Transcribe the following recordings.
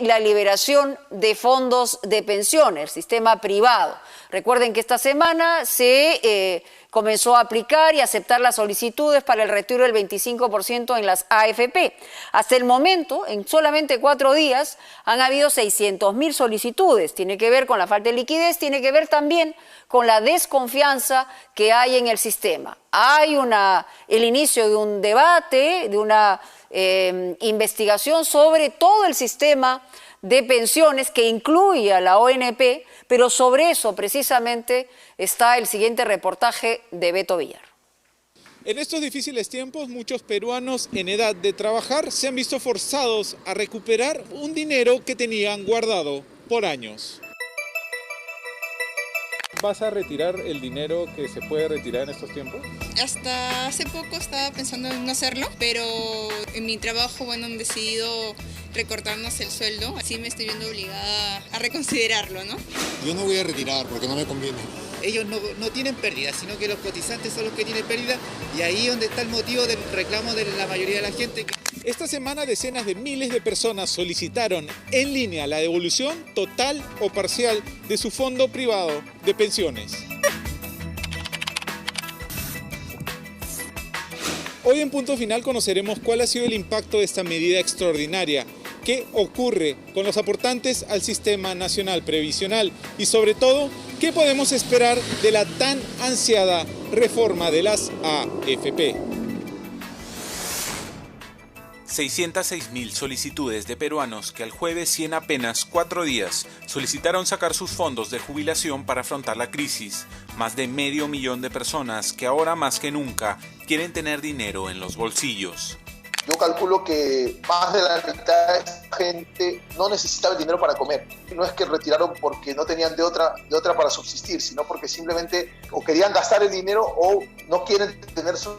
la liberación de fondos de pensiones, el sistema privado. Recuerden que esta semana se comenzó a aplicar y aceptar las solicitudes para el retiro del 25% en las AFP. Hasta el momento, en solamente 4 días, han habido 600.000 solicitudes. Tiene que ver con la falta de liquidez, tiene que ver también con la desconfianza que hay en el sistema. Hay el inicio de un debate, de una investigación sobre todo el sistema de pensiones que incluye a la ONP, pero sobre eso precisamente está el siguiente reportaje de Beto Villar. En estos difíciles tiempos, muchos peruanos en edad de trabajar se han visto forzados a recuperar un dinero que tenían guardado por años. ¿Vas a retirar el dinero que se puede retirar en estos tiempos? Hasta hace poco estaba pensando en no hacerlo, pero en mi trabajo, bueno, han decidido recortarnos el sueldo, así me estoy viendo obligada a reconsiderarlo, ¿no? Yo no voy a retirar porque no me conviene. Ellos no tienen pérdida, sino que los cotizantes son los que tienen pérdida, y ahí es donde está el motivo del reclamo de la mayoría de la gente. Esta semana decenas de miles de personas solicitaron en línea la devolución total o parcial de su fondo privado de pensiones. Hoy en Punto Final conoceremos cuál ha sido el impacto de esta medida extraordinaria, qué ocurre con los aportantes al Sistema Nacional Previsional y sobre todo, qué podemos esperar de la tan ansiada reforma de las AFP. 606.000 solicitudes de peruanos que al jueves y en apenas 4 días solicitaron sacar sus fondos de jubilación para afrontar la crisis. Más de 500.000 de personas que ahora más que nunca quieren tener dinero en los bolsillos. Yo calculo que más de la mitad de esta gente no necesitaba el dinero para comer. No es que retiraron porque no tenían de otra para subsistir, sino porque simplemente o querían gastar el dinero o no quieren tener su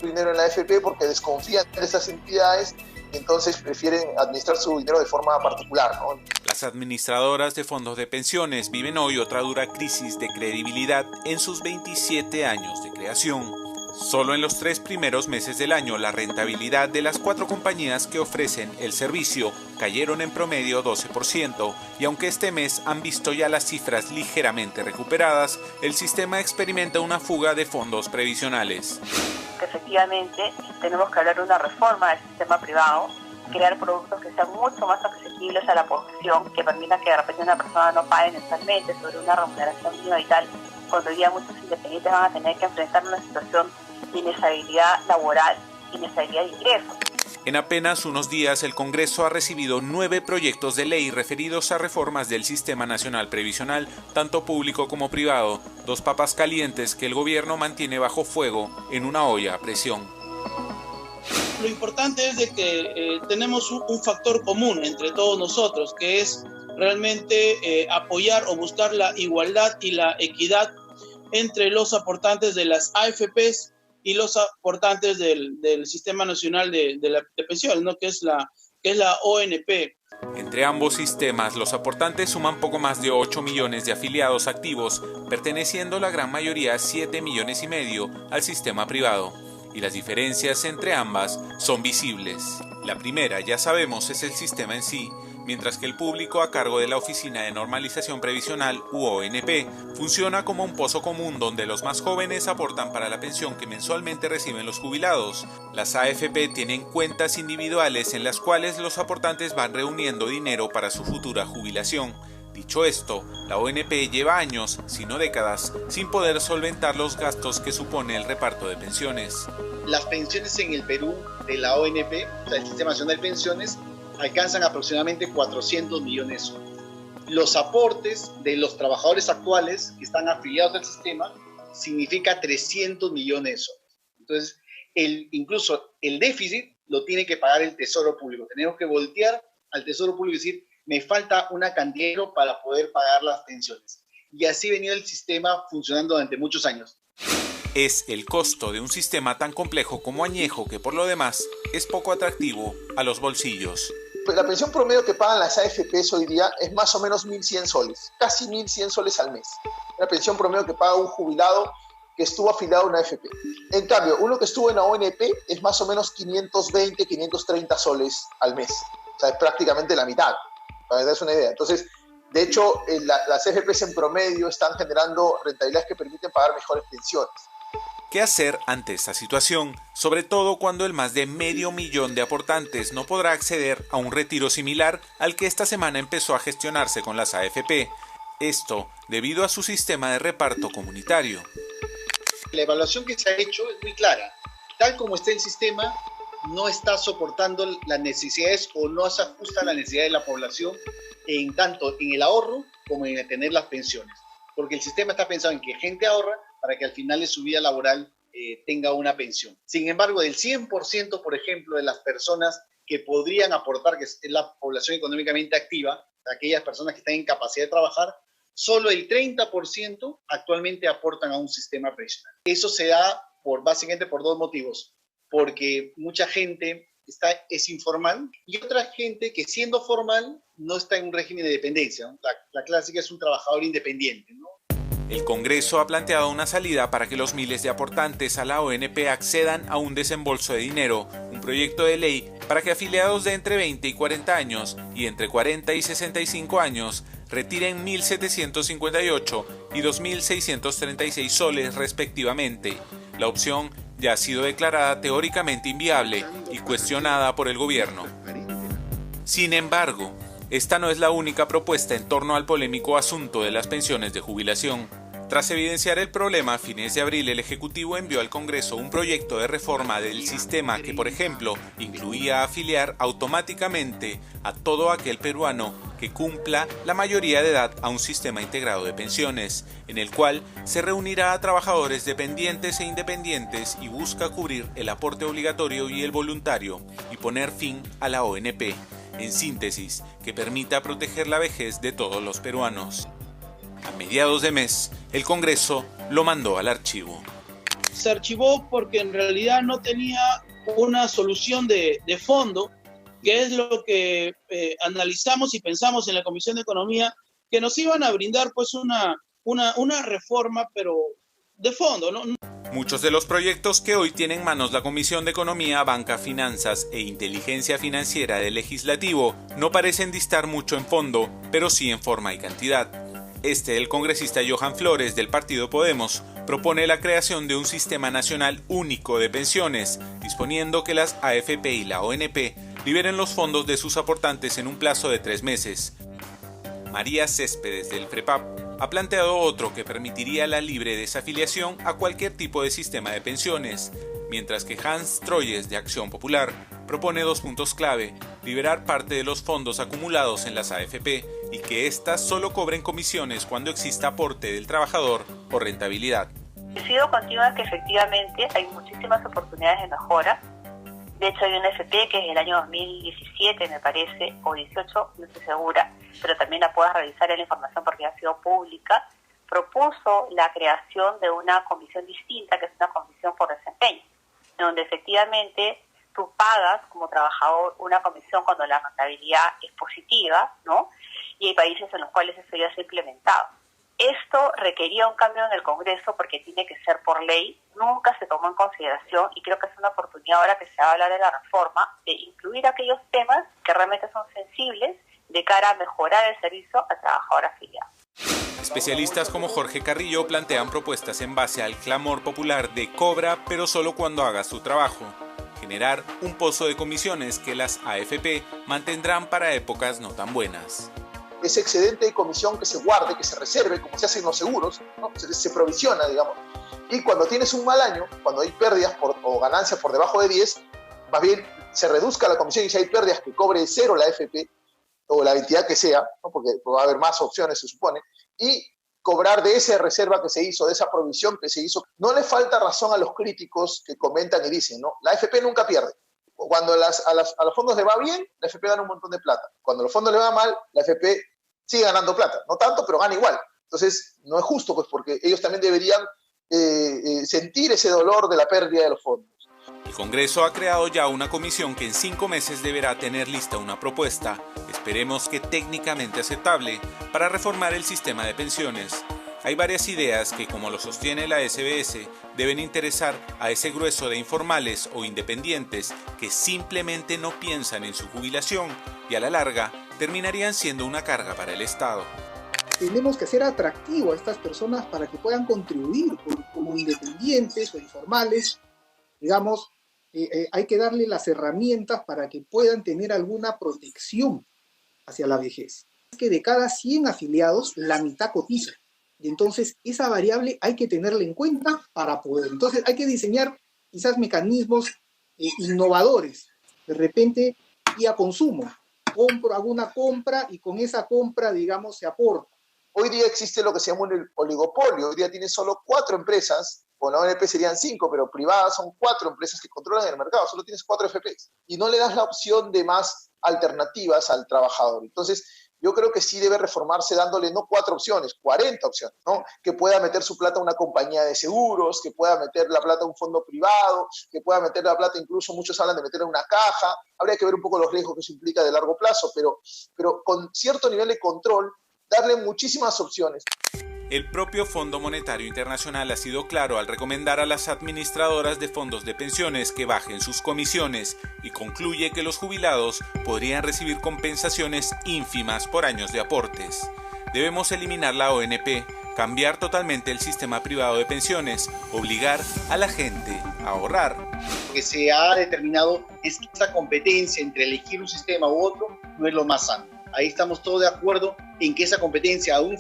dinero en la AFP porque desconfían de esas entidades y entonces prefieren administrar su dinero de forma particular, ¿no? Las administradoras de fondos de pensiones viven hoy otra dura crisis de credibilidad en sus 27 años de creación. Solo en los 3 primeros meses del año, la rentabilidad de las 4 compañías que ofrecen el servicio cayeron en promedio 12%, y aunque este mes han visto ya las cifras ligeramente recuperadas, el sistema experimenta una fuga de fondos previsionales. Efectivamente, tenemos que hablar de una reforma del sistema privado, crear productos que sean mucho más accesibles a la población, que permitan que de repente una persona no pague mensualmente sobre una remuneración mínima y tal, cuando hoy día muchos independientes van a tener que enfrentar una situación de inestabilidad laboral, inestabilidad de ingresos. En apenas unos días, el Congreso ha recibido 9 proyectos de ley referidos a reformas del Sistema Nacional Previsional, tanto público como privado, 2 papas calientes que el gobierno mantiene bajo fuego en una olla a presión. Lo importante es de que tenemos un factor común entre todos nosotros, que es realmente apoyar o buscar la igualdad y la equidad entre los aportantes de las AFPs y los aportantes del Sistema Nacional de Pensiones, ¿no? que es la ONP. Entre ambos sistemas, los aportantes suman poco más de 8 millones de afiliados activos, perteneciendo la gran mayoría, 7,5 millones, al sistema privado. Y las diferencias entre ambas son visibles. La primera, ya sabemos, es el sistema en sí, mientras que el público a cargo de la Oficina de Normalización Previsional, ONP, funciona como un pozo común donde los más jóvenes aportan para la pensión que mensualmente reciben los jubilados. Las AFP tienen cuentas individuales en las cuales los aportantes van reuniendo dinero para su futura jubilación. Dicho esto, la ONP lleva años, si no décadas, sin poder solventar los gastos que supone el reparto de pensiones. Las pensiones en el Perú de la ONP, o sea, el Sistema Nacional de Pensiones, alcanzan aproximadamente 400 millones de soles. Los aportes de los trabajadores actuales que están afiliados al sistema significa 300 millones de soles. Entonces, incluso el déficit lo tiene que pagar el Tesoro Público. Tenemos que voltear al Tesoro Público y decir, me falta una cantidad para poder pagar las pensiones. Y así ha venido el sistema funcionando durante muchos años. Es el costo de un sistema tan complejo como añejo que por lo demás es poco atractivo a los bolsillos. La pensión promedio que pagan las AFPs hoy día es más o menos 1.100 soles, casi 1.100 soles al mes. La pensión promedio que paga un jubilado que estuvo afiliado a una AFP. En cambio, uno que estuvo en la ONP es más o menos 520, 530 soles al mes. O sea, es prácticamente la mitad, para que te des una idea. Entonces, de hecho, las AFPs en promedio están generando rentabilidades que permiten pagar mejores pensiones. ¿Qué hacer ante esta situación? Sobre todo cuando el más de 500.000 de aportantes no podrá acceder a un retiro similar al que esta semana empezó a gestionarse con las AFP. Esto debido a su sistema de reparto comunitario. La evaluación que se ha hecho es muy clara. Tal como está el sistema, no está soportando las necesidades o no se ajusta a la necesidad de la población tanto en el ahorro como en tener las pensiones. Porque el sistema está pensado en que gente ahorra para que al final de su vida laboral tenga una pensión. Sin embargo, del 100%, por ejemplo, de las personas que podrían aportar, que es la población económicamente activa, aquellas personas que están en capacidad de trabajar, solo el 30% actualmente aportan a un sistema previsional. Eso se da básicamente por dos motivos. Porque mucha gente es informal y otra gente que siendo formal no está en un régimen de dependencia, ¿no? La clásica es un trabajador independiente, ¿no? El Congreso ha planteado una salida para que los miles de aportantes a la ONP accedan a un desembolso de dinero, un proyecto de ley para que afiliados de entre 20 y 40 años y entre 40 y 65 años retiren 1.758 y 2.636 soles respectivamente. La opción ya ha sido declarada teóricamente inviable y cuestionada por el gobierno. Sin embargo, esta no es la única propuesta en torno al polémico asunto de las pensiones de jubilación. Tras evidenciar el problema, a fines de abril el Ejecutivo envió al Congreso un proyecto de reforma del sistema que, por ejemplo, incluía afiliar automáticamente a todo aquel peruano que cumpla la mayoría de edad a un sistema integrado de pensiones, en el cual se reunirá a trabajadores dependientes e independientes y busca cubrir el aporte obligatorio y el voluntario y poner fin a la ONP. En síntesis, que permita proteger la vejez de todos los peruanos. A mediados de mes, el Congreso lo mandó al archivo. Se archivó porque en realidad no tenía una solución de fondo, que es lo que analizamos y pensamos en la Comisión de Economía, que nos iban a brindar pues una reforma, pero de fondo, ¿no? Muchos de los proyectos que hoy tiene en manos la Comisión de Economía, Banca, Finanzas e Inteligencia Financiera del Legislativo no parecen distar mucho en fondo, pero sí en forma y cantidad. El congresista Johan Flores del partido Podemos propone la creación de un sistema nacional único de pensiones, disponiendo que las AFP y la ONP liberen los fondos de sus aportantes en un plazo de 3 meses. María Céspedes del FREPAP ha planteado otro que permitiría la libre desafiliación a cualquier tipo de sistema de pensiones, mientras que Hans Troyes de Acción Popular propone 2 puntos clave: liberar parte de los fondos acumulados en las AFP y que éstas solo cobren comisiones cuando exista aporte del trabajador o rentabilidad. Coincido contigo en que efectivamente hay muchísimas oportunidades de mejora. De hecho, hay una AFP que es del año 2017, me parece, o 18, no estoy segura, pero también la puedes revisar en la información porque ha sido pública. Propuso la creación de una comisión distinta, que es una comisión por desempeño, donde efectivamente tú pagas como trabajador una comisión cuando la rentabilidad es positiva, ¿no? Y hay países en los cuales eso ya se ha implementado. Esto requería un cambio en el Congreso porque tiene que ser por ley, nunca se tomó en consideración y creo que es una oportunidad ahora que se va a hablar de la reforma de incluir aquellos temas que realmente son sensibles de cara a mejorar el servicio al trabajador afiliado. Especialistas como Jorge Carrillo plantean propuestas en base al clamor popular de cobra pero solo cuando hagas tu trabajo. Generar un pozo de comisiones que las AFP mantendrán para épocas no tan buenas. Ese excedente de comisión que se guarde, que se reserve, como se hace en los seguros, ¿no? se provisiona, digamos. Y cuando tienes un mal año, cuando hay pérdidas o ganancias por debajo de 10, más bien se reduzca la comisión y si hay pérdidas que cobre 0 la AFP o la entidad que sea, ¿no? Porque va a haber más opciones, se supone, y cobrar de esa reserva que se hizo, de esa provisión que se hizo. No le falta razón a los críticos que comentan y dicen, ¿no? La AFP nunca pierde. Cuando a los fondos le va bien, la AFP gana un montón de plata. Cuando a los fondos le va mal, la AFP sigue ganando plata. No tanto, pero gana igual. Entonces, no es justo, pues, porque ellos también deberían sentir ese dolor de la pérdida de los fondos. El Congreso ha creado ya una comisión que en 5 meses deberá tener lista una propuesta, esperemos que técnicamente aceptable, para reformar el sistema de pensiones. Hay varias ideas que, como lo sostiene la SBS, deben interesar a ese grueso de informales o independientes que simplemente no piensan en su jubilación y y a la larga terminarían siendo una carga para el Estado. Tenemos que hacer atractivo a estas personas para que puedan contribuir como independientes o informales. Digamos, hay que darle las herramientas para que puedan tener alguna protección hacia la vejez. Es que de cada 100 afiliados, la mitad cotiza. Y entonces esa variable hay que tenerla en cuenta para poder. Entonces hay que diseñar quizás mecanismos innovadores. De repente, vía consumo. Hago una compra y con esa compra, digamos, se aporta. Hoy día existe lo que se llama un oligopolio. Hoy día tiene solo 4 empresas, con la ONP serían 5, pero privadas son 4 empresas que controlan el mercado. Solo tienes 4 FPs. Y no le das la opción de más alternativas al trabajador. Entonces, yo creo que sí debe reformarse dándole no 4 opciones, 40 opciones, ¿no? Que pueda meter su plata a una compañía de seguros, que pueda meter la plata a un fondo privado, que pueda meter la plata, incluso muchos hablan de meter en una caja. Habría que ver un poco los riesgos que eso implica de largo plazo, pero con cierto nivel de control, darle muchísimas opciones. El propio Fondo Monetario Internacional ha sido claro al recomendar a las administradoras de fondos de pensiones que bajen sus comisiones y concluye que los jubilados podrían recibir compensaciones ínfimas por años de aportes. Debemos eliminar la ONP, cambiar totalmente el sistema privado de pensiones, obligar a la gente a ahorrar. Lo que se ha determinado es que esta competencia entre elegir un sistema u otro no es lo más sano. Ahí estamos todos de acuerdo en que esa competencia a una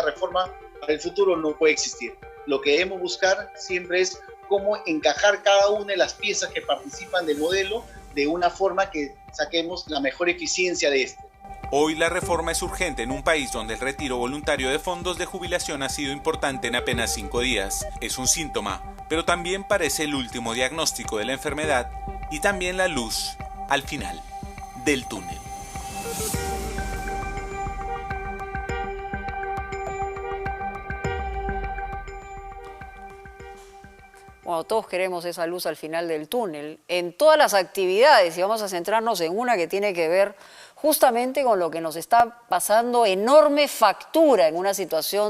reforma para el futuro no puede existir. Lo que debemos buscar siempre es cómo encajar cada una de las piezas que participan del modelo de una forma que saquemos la mejor eficiencia de este. Hoy la reforma es urgente en un país donde el retiro voluntario de fondos de jubilación ha sido importante en apenas 5 días. Es un síntoma, pero también parece el último diagnóstico de la enfermedad y también la luz al final del túnel. Bueno, todos queremos esa luz al final del túnel, en todas las actividades, y vamos a centrarnos en una que tiene que ver justamente con lo que nos está pasando enorme factura en una situación